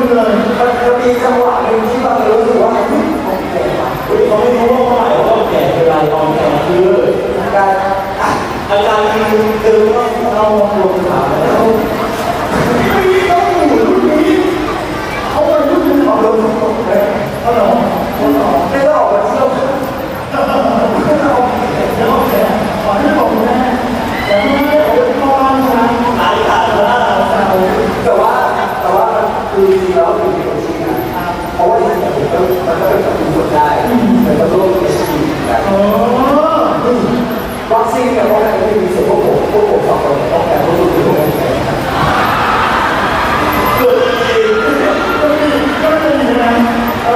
เลยมันมีจังหวะหนึ่งที่เรารู้สึกว่าเขาแก่เขาไม่รู้ว่าเมื่อไหร่ว่าแก่เป็นไรตอนแก่คือการอาจารย์คือว่าเราลงถามแล้วไม่ต้องอยู่รุ่นนี้เขาไปรุ่นนี้เขาลงตกเลยเขาหรอไม่ต้องออกมาเที่ยวไม่ต้องออกขอให้บอกแม่แต่ไม่ได้ออกไปเข้าบ้านนะหลายครั้งแต่ว่าคือจริงแล้วคือมีคนชี้นะเพราะว่าจริงๆมันก็เป็นกับทุกคนได้แต่ก็ต้องมีชีวิตกันวัคซีนเนี่ยเพราะอะไรที่มีส่วนพวกผมสองคนต้องการรู้สึกที่ผมแข็งเกิดจริงก็เป็นอย่างนั้นก็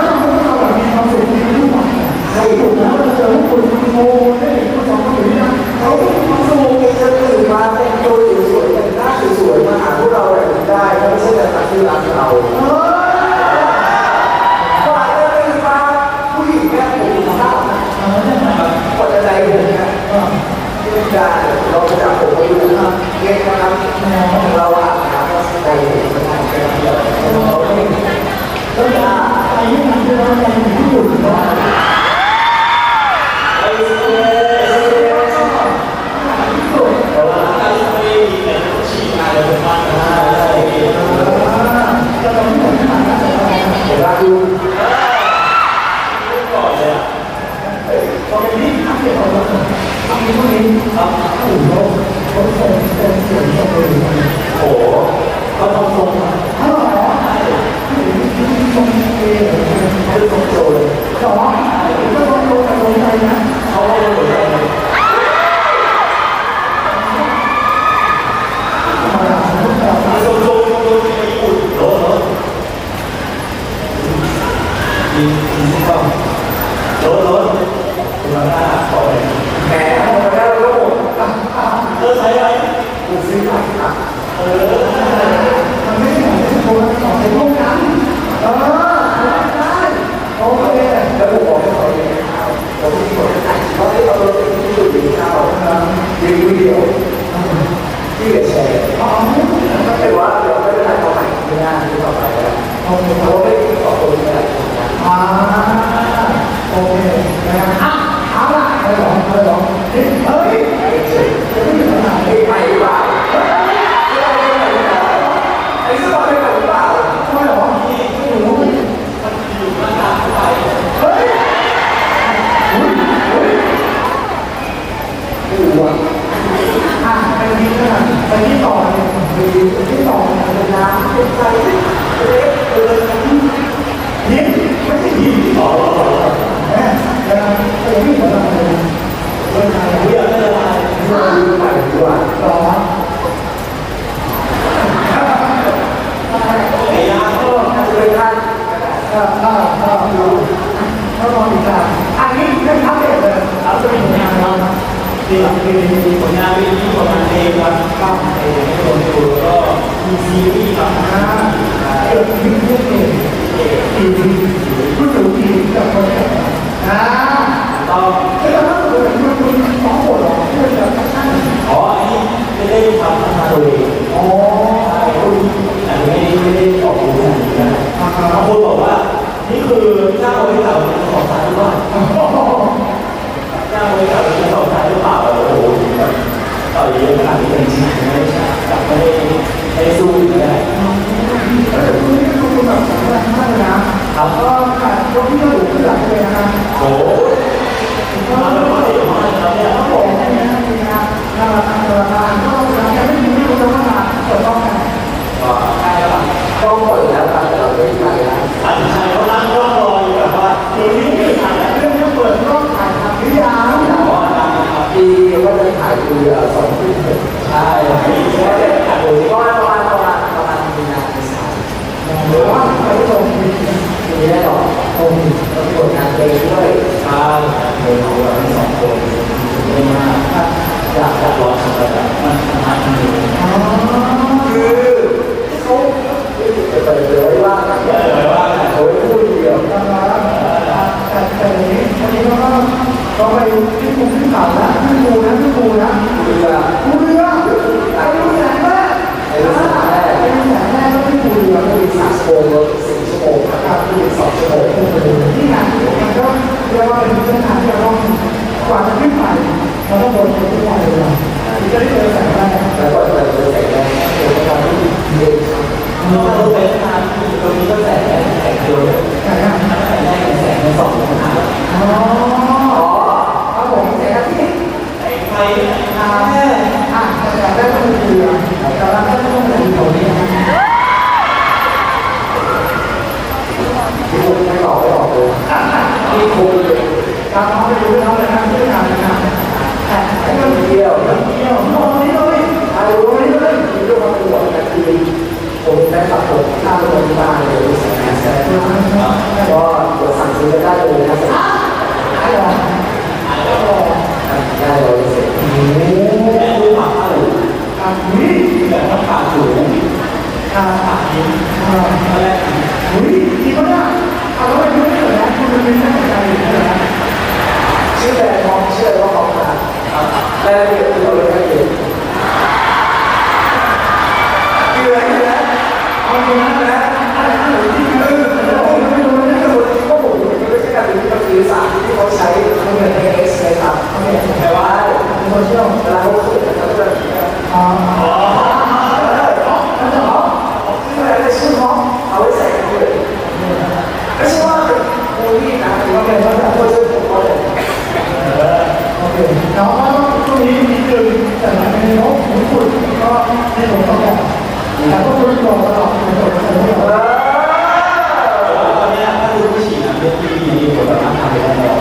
ต้องพูดเราแบบมีความสุขที่ทุกวันใช่ถูกแล้วเราเจอผู้คนที่โง่ได้ผู้สองคนอยู่นี่นะเขาต้องมีความสุขจะตื่นมาแต่งตัวสวยๆแต่งหน้าสวยๆมาหาพวกเราแบบนี้ได้ไม่ใช่แต่ตัดชื่อร้านเราว่าจะตื่นมาผู้หญิงแค่ผมทราบนะกดใจผมนะที่การเราจะจับผมไปดูนะเก่งนะครับเราอาบน้ำไปไม่ได้แค่เดียวเราไม่แล้วจะไปที่ไหนที่เราจะอยู่ที่อยู่ที่บ้านแต่ว่าถ้าไม่มีแต่ชี้มาเลยบ้านได้ก็ต้องเหมือนกันเดี๋ยวเราดูก่อนเลยตอนนี้ทำเกี่ยวกับทำนี้พวกนี้ครับโอ้โหเขาเป็นเสียงชอบเลยโอ้โหเขาทำทรงอ๋อทรงเอ๋คือทรงโจเลยหรอก็ทรงโจกับทรงใจนะเขาไม่ได้เลยทรงโจที่ญี่ปุ่นโดนยิงต้องโดนคุณมาหน้าขอเลยแหมมาหน้าเราก็หมดใช้ไหมคุณซื้อหลักมันไม่เหมือนที่คนต่อในห้องนั้นได้โอเคแล้วผมบอกให้เขาเองผมที่คนเขาได้เอารถที่อยู่ในข้าวรีวิวเดียวที่จะแชร์แต่ว่าเดี๋ยวไม่ได้เอาใหม่ที่หน้าที่ต่อไปแล้วเพราะไม่ได้ต่อตัวนี้อะไรโอเคนะครับเอาล่ะไปลองเฮ้ยใหม่ดีกว่าไอ้ที่บอกเป็นใหม่หรือเปล่าไม่หรอที่หนูมันอยู่หน้าตาไปเฮ้ยดูว่ะไปที่ต่อที่ต่อเป็นน้ำเป็นใจเล็กยิ้มไม่ใช่ยิ้มอ๋อแม่โอ้ยมันอะไรเรื่องอะไรเรื่องอะไรเรื่องใหม่ดีกว่าต่อไอ้ยาก็จะเป็นท่านดูถ้ามองอีกอย่างอันนี้เป็นท่านเด็กเลยเอาจะเป็นผลงานเราที่มีผลงานวิธีผลงานเองครับตั้งเองให้คนดูก็มีซีรีส์ครับเกิดขึ้นเรื่องเองผู้สูงอายุกับคนแก่ต้องแล้วถ้าเกิดคุณสองคนหรอเพื่อนจะตั้งอ๋ออันนี้ไม่ได้ทำมาตัวเองอ๋อใช่คุณอันนี้ไม่ได้ออกดูขนาดนี้นะบางคนบอกว่านี่คือเจ้าไว้เก่าเป็นของสายหรือเปล่าเจ้าไว้เก่าเป็นของสายหรือเปล่าโอ้โหต่อยเยอะขนาดนี้จริงๆไม่ใช่จับไม่ได้สู้ไม่ได้แต่คุณนี่คุณแบบสำคัญมากเลยนะครับก็ขาดยกที่กระดูกขึ้นหลังเลยนะครับโอ้มาแล้วมาเดี๋ยวมาแล้วเนี่ยครับผมนี่นะก็ยังไม่มีไม่รู้จะว่าเปิดต้องกันก็ใช่แล้วต้องเปิดแล้วครับแต่เราไม่ได้นะอันใช่เขานั่งรออยู่แบบว่าทีนี้ไม่ถ่ายเรื่องนี้เปิดรอบถ่ายทำวิทยาปีก็จะถ่ายคือ2 ปีใช่ก็จะถ่ายประมาณมีนาเมษาหรือว่าไปตรงมีแน่นอนตรงเราตรวจงานเพลงด้วยใช่เพลงของเราทั้ง2 คนไม่มากอยากร้องสักแบบมันสามารถทำได้คือเขาเปิดเลยว่าเขาพูดเดียวแต่นี้วันนี้ก็ไปที่ภูที่เขาแล้วที่ภูนะเรือไอ้ลูกแสงแรกก็ที่ภูเรือก็ที่ โมงรถ4 ชั่วโมงนะครับที่2 ชั่วโมงที่งานมันก็เรียกว่าเป็นเส้นทางที่เราต้องกว่าจะขึ้นไปเราต้องบนทุกวันเลยถึงจะได้เจอแสงแรกแล้วก็จะเจอแสงแดดเป็นการที่เย็นเราเป็นทางตรงนี้ก็แสงแดดแสงเดียวแสงแรกแสงแดดแสงใน2 ทางอ๋อครับผมแสงที่ไฟแต่ได้ต้องมีเรือแต่เราได้ต้องมีตรงนี้ที่คุณไม่บอกไม่ออกเลยที่คุณเลยการมองไปดูเขาเลยนะเรื่องงานนะแต่ไอ้เที่ยวมองนี้เลยดูนี่เลยมีเรื่องมาตรวจแต่คือผมได้ขับรถข้ามไปที่บ้านเลยสัญญาแซ่ก็เดี๋ยวสั่งซื้อได้เลยนะได้หรอได้เลยเสร็จรู้หมาอะไรนี่แบบว่าขาดสูงขาดนี้อะไรจริงปะเนี่ยเอาแล้วไปดูไม่เหรอนะคุณเป็นนักการเมืองนะชื่อแบรนด์มองชื่อว่าของร้านรายละเอียดคือรายละเอียดเอาตรงนั้นนะอะไรนะหรือที่แล้วผมไม่รู้นะก็ผมไม่ใช่การดูที่มันคือสารที่เขาใช้เขาเรียก AS นะครับแต่ว่าโซเชียลเวลาเขาเขียนเขาจะอ๋อชื่อเขาเอาไว้ใส่กันเลยไม่ใช่ว่าเป็นโมลี่นะหรือว่าเป็นว่าเป็นชื่อผมเขาเลยโอเคแล้วก็ช่วงนี้นิดนึงแต่ในนกขุนขุนก็ให้ผมต้องบอกแต่ก็รู้ตัวตลอดในตัวฉันไม่บอกตอนนี้ถ้าคุณผู้ฉีดนะเรื่องที่ดีผมสามารถทำได้แล้ว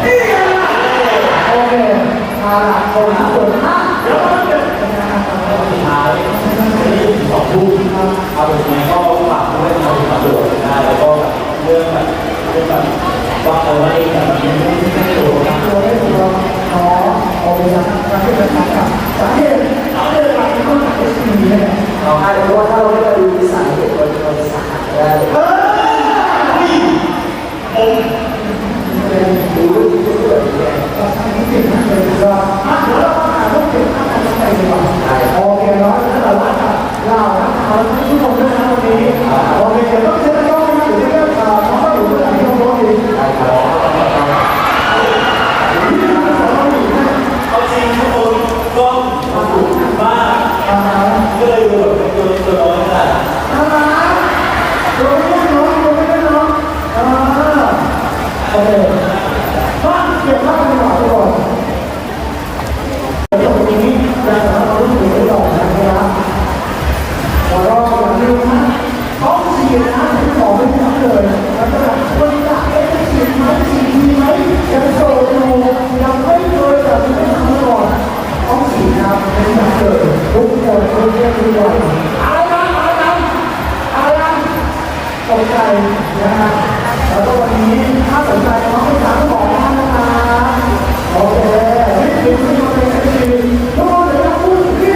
โอเคมาละคนละคนแล้วก็เป็นสุดท้ายที่2 ทุ่มเอาแบบนี้ก็ฝากเรื่องมาตรวจได้แล้วก็เรื่องแบบว่าอะไรแบบนี้ไม่ได้ตัวนะตัวได้ถูกต้องอ๋อโอเคนะการที่จะทำกับสาเหตุหลักที่ต้องทำเป็นสิ่งนี้เนี่ยเราให้เพราะว่าถ้าเราไม่ดูสาเหตุเราจะสาหัสได้ดูรูปที่เกิดเนี่ยเราทำที่สิ่งนั้นเลยก็เดี๋ยวเราหาลูกเก็บภาพกันไปดีกว่าโอเคเนาะถ้าเราว่าเราเอาทุกคนด้วยนะวันนี้โอเคเดี๋ยวต้องเช็คกล้องนะหรือว่าน้องก็อยู่เพื่อนที่น้องร้องดีเอาจริงทุกคนก็มาถูกบ้านก็เลยดูแบบตัวน้อยขนาดดูไม่ได้น้องดูไม่ได้น้องโอเคบ้านเก็บภาพกันก่อนทุกคนเดี๋ยวตรงนี้จะสามารถเอาลูกหนูต่อนะครับขอรออย่างนึงนะต้องฉีดนะที่บอกไม่ถูกเลยแล้วก็คนจะได้ฉีดไหมฉีดดีไหมยังโสดอยู่ยังไม่เคยแบบไม่ทำมาก่อนต้องฉีดนะเป็นแบบเกิดทุกคนทุกเรื่องทุกวันอะไรตกใจนะฮะแล้วก็วันนี้ถ้าสนใจน้องผู้ชายต้องบอกท่านนะคะโอเคนี่คือที่มาเป็นเอชีทุกคนเดี๋ยวเราพูดที่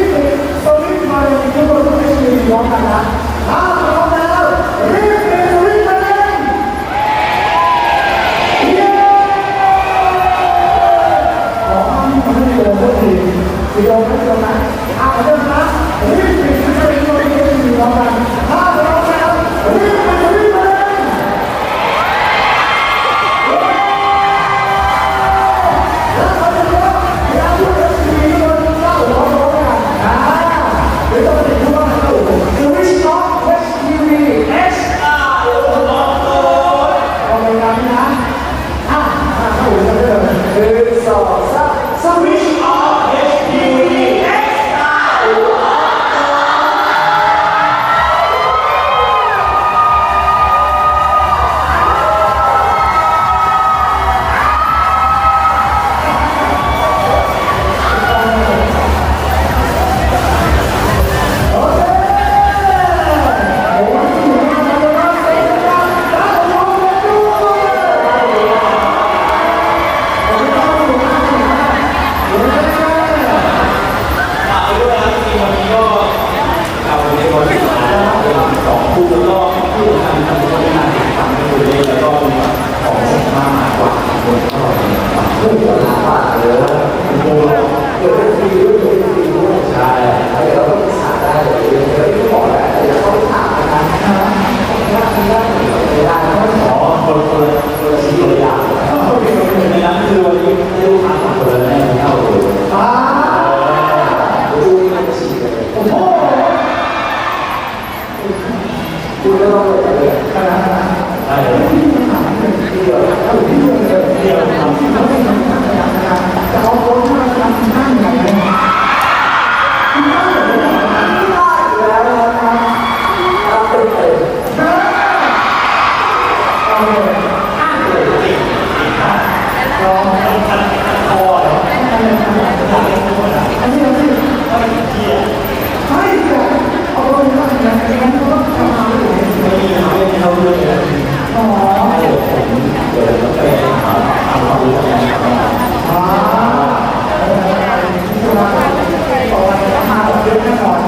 ตรงนี้มาเลยทุกคนต้องเอชีย้อนกันนะพร้อมแล้วรีบเป็นรีบเป็นเย้ขอให้มันไม่โดนสักทีโดนไม่โดนนะเริ่มนะรีบเป็นรีบเป็นตัวเองย้อนกันพร้อมแล้วรีบเป็นรีบเป็น อ๋อคนละชิ้นคนละอย่างในนั้นคือวันนี้ได้ลูกค้าสั่งคนละแน่เท่าเลยดูมันจะฉีกเลยโอ้โหคุณไม่ต้องเลยได้เลยเดี๋ยวทำ แต่เขาโพสต์มาทำท่าอย่างไรคุณก็เหมือนกันแล้วนะครับเอาไปเลยเอาเลยอ่ะลองคอเหรออันนี้ไม่เดี๋ยวเอาไปว่าอย่างนั้นก็ต้องทำอะไรไม่มีเขาเลยอ๋อเดี๋ยวเราไปหาทำความรู้กันนะครับอ๋อที่ว่าต่อไปจะมาแบบเยอะแน่นอน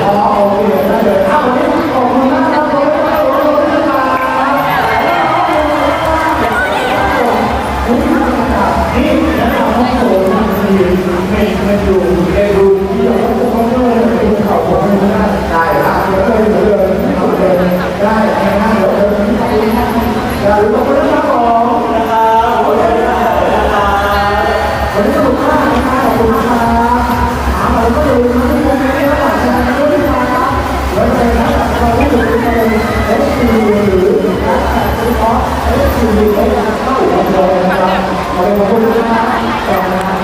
อ๋อโอเคได้เลยอ้าววันนี้ขอบคุณมากครับผมนี่แล้วเราต้องโผล่ไม่ดูที่เราต้องดูเขาผมไม่ได้ครับเดี๋ยวเลยได้ง่ายๆเดี๋ยวอย่าลืมกดติดตามนะครับวันนี้สนุกมากนะครับขอบคุณมากครับเราก็ดูนะทุกคนไม่ได้หลับใจด้วยนะครับแล้วในนั้นเราก็ดูในSCหรือเฉพาะ SC ได้เข้าของเรานะครับขอบคุณนะครับขอบคุณครับ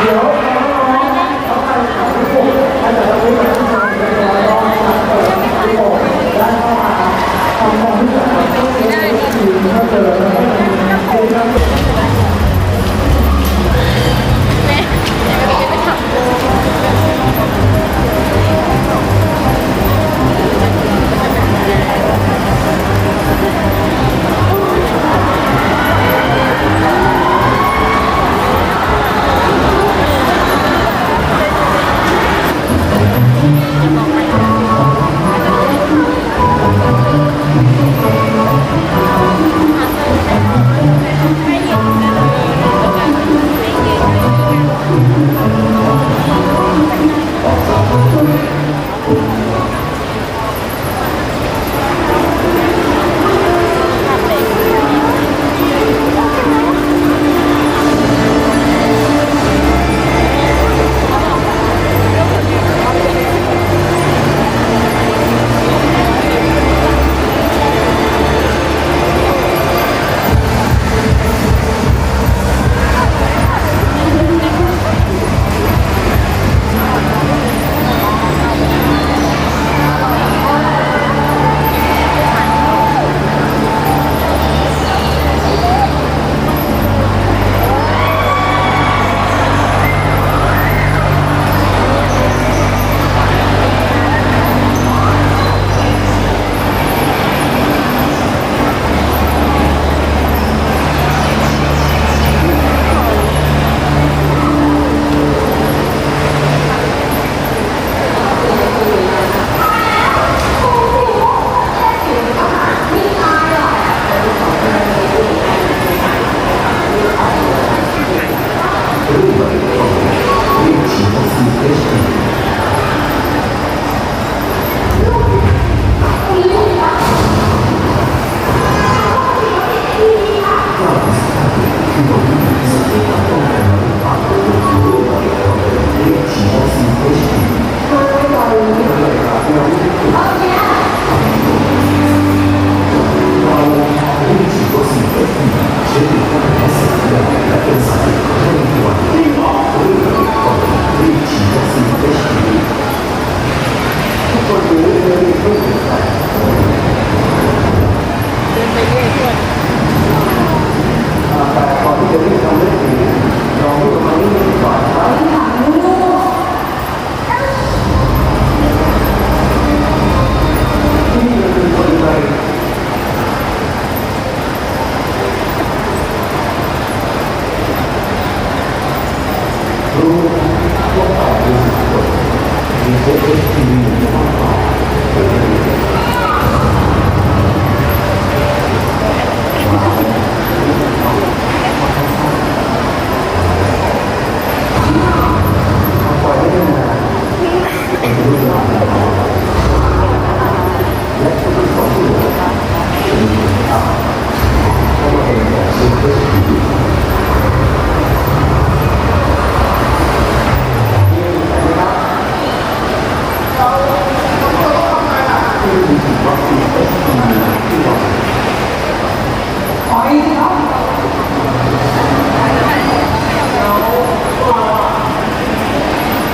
เดี๋ยวเขาไปเขาไปพูดอาจจะรู้แบบที่ทางเดี๋ยวเราเปิดที่บอกได้เข้ามาทำความรู้จักกับผู้ที่ถ้าเจอแล้ว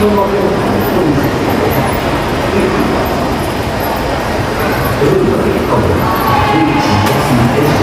รุ่นเราเป็นรุ่น如果以后运气是